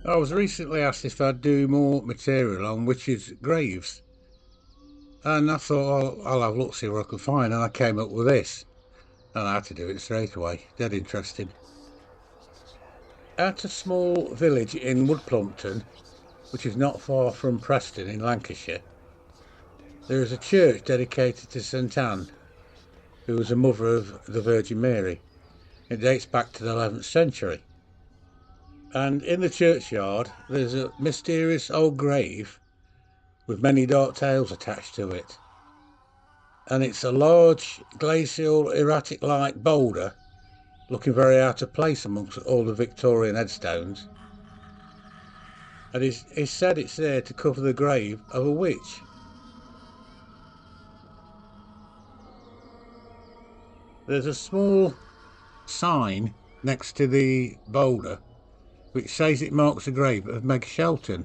I was recently asked if I'd do more material on witches' graves, and I thought, I'll have a look, see what I can find, and I came up with this, and I had to do it straight away. Dead interesting. At a small village in Woodplumpton, which is not far from Preston in Lancashire, there is a church dedicated to St Anne, who was a mother of the Virgin Mary. It dates back to the 11th century. And in the churchyard, there's a mysterious old grave with many dark tales attached to it. And it's a large glacial erratic-like boulder, looking very out of place amongst all the Victorian headstones. And it's said it's there to cover the grave of a witch. There's a small sign next to the boulder which says it marks the grave of Meg Shelton,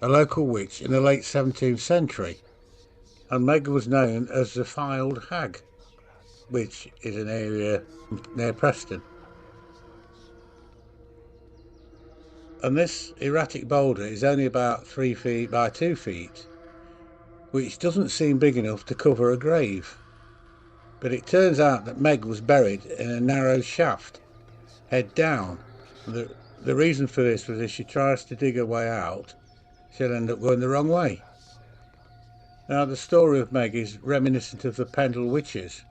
a local witch in the late 17th century, and Meg was known as the Fylde Hag, which is an area near Preston. And this erratic boulder is only about 3 feet by 2 feet, which doesn't seem big enough to cover a grave. But it turns out that Meg was buried in a narrow shaft, head down. The reason for this was if she tries to dig her way out, she'll end up going the wrong way. Now, the story of Meg is reminiscent of the Pendle Witches,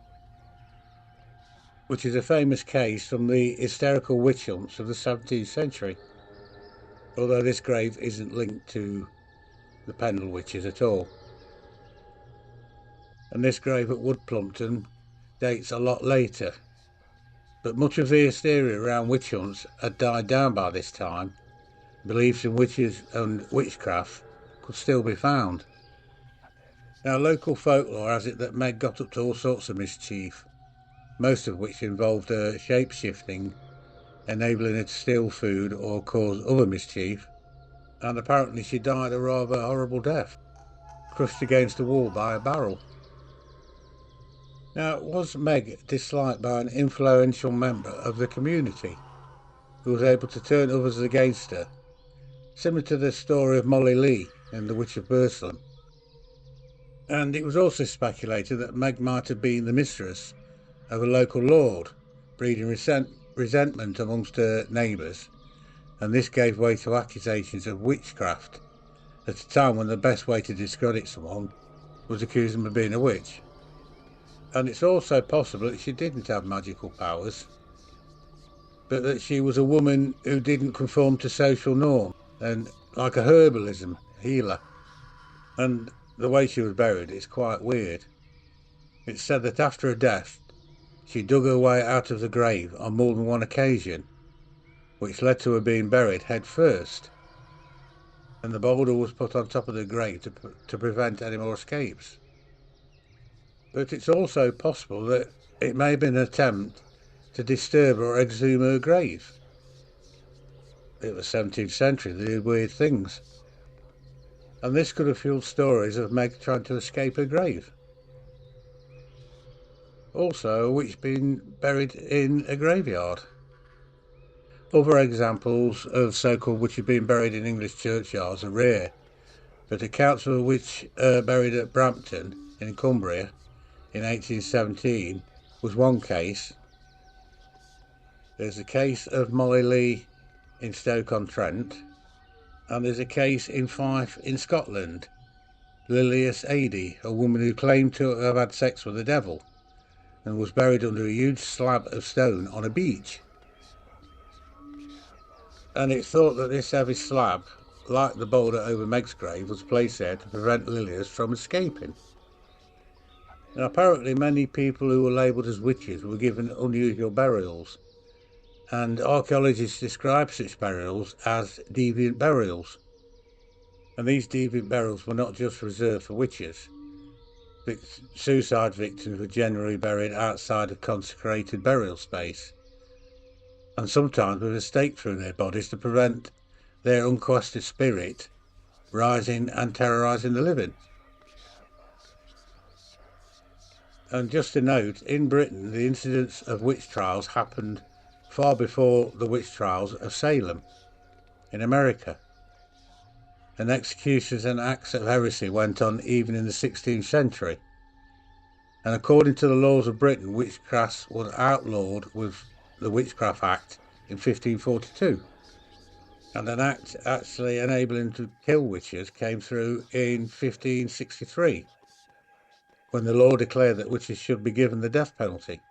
which is a famous case from the hysterical witch hunts of the 17th century, although this grave isn't linked to the Pendle Witches at all. And this grave at Woodplumpton dates a lot later, but much of the hysteria around witch hunts had died down by this time. Beliefs in witches and witchcraft could still be found. Now, local folklore has it that Meg got up to all sorts of mischief, most of which involved her shape-shifting, enabling her to steal food or cause other mischief, and apparently she died a rather horrible death, crushed against a wall by a barrel. Now, was Meg disliked by an influential member of the community who was able to turn others against her, similar to the story of Molly Lee in The Witch of Burslem? And it was also speculated that Meg might have been the mistress of a local lord, breeding resentment amongst her neighbours, and this gave way to accusations of witchcraft at a time when the best way to discredit someone was accuse them of being a witch. And it's also possible that she didn't have magical powers, but that she was a woman who didn't conform to social norm, and like a herbalism healer. And the way she was buried is quite weird. It's said that after her death, she dug her way out of the grave on more than one occasion, which led to her being buried head first. And the boulder was put on top of the grave to prevent any more escapes. But it's also possible that it may have been an attempt to disturb or exhume her grave. It was 17th century, they did weird things. And this could have fueled stories of Meg trying to escape her grave. Also, a witch being buried in a graveyard. Other examples of so-called witches being buried in English churchyards are rare, but accounts of a witch buried at Brampton in Cumbria in 1817 was one case. There's a case of Molly Lee in Stoke-on-Trent, and there's a case in Fife in Scotland. Lilias Adey, a woman who claimed to have had sex with the devil and was buried under a huge slab of stone on a beach. And it's thought that this heavy slab, like the boulder over Meg's grave, was placed there to prevent Lilias from escaping. And apparently many people who were labelled as witches were given unusual burials, and archaeologists describe such burials as deviant burials. And these deviant burials were not just reserved for witches. Suicide victims were generally buried outside of consecrated burial space, and sometimes with a stake through their bodies to prevent their unquestioned spirit rising and terrorising the living. And just a note, in Britain the incidence of witch trials happened far before the witch trials of Salem in America. And executions and acts of heresy went on even in the 16th century. And according to the laws of Britain, witchcraft was outlawed with the Witchcraft Act in 1542. And an act actually enabling to kill witches came through in 1563, when the law declared that witches should be given the death penalty.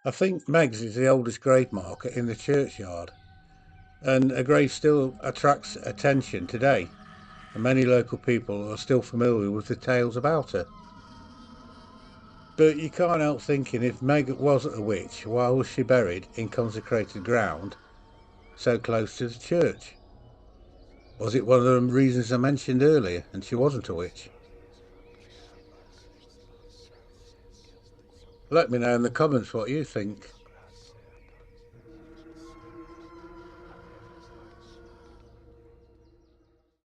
I think Meg's is the oldest grave marker in the churchyard, and a grave still attracts attention today, and many local people are still familiar with the tales about her. But you can't help thinking, if Meg wasn't a witch, why was she buried in consecrated ground so close to the church? Was it one of the reasons I mentioned earlier and she wasn't a witch? Let me know in the comments what you think.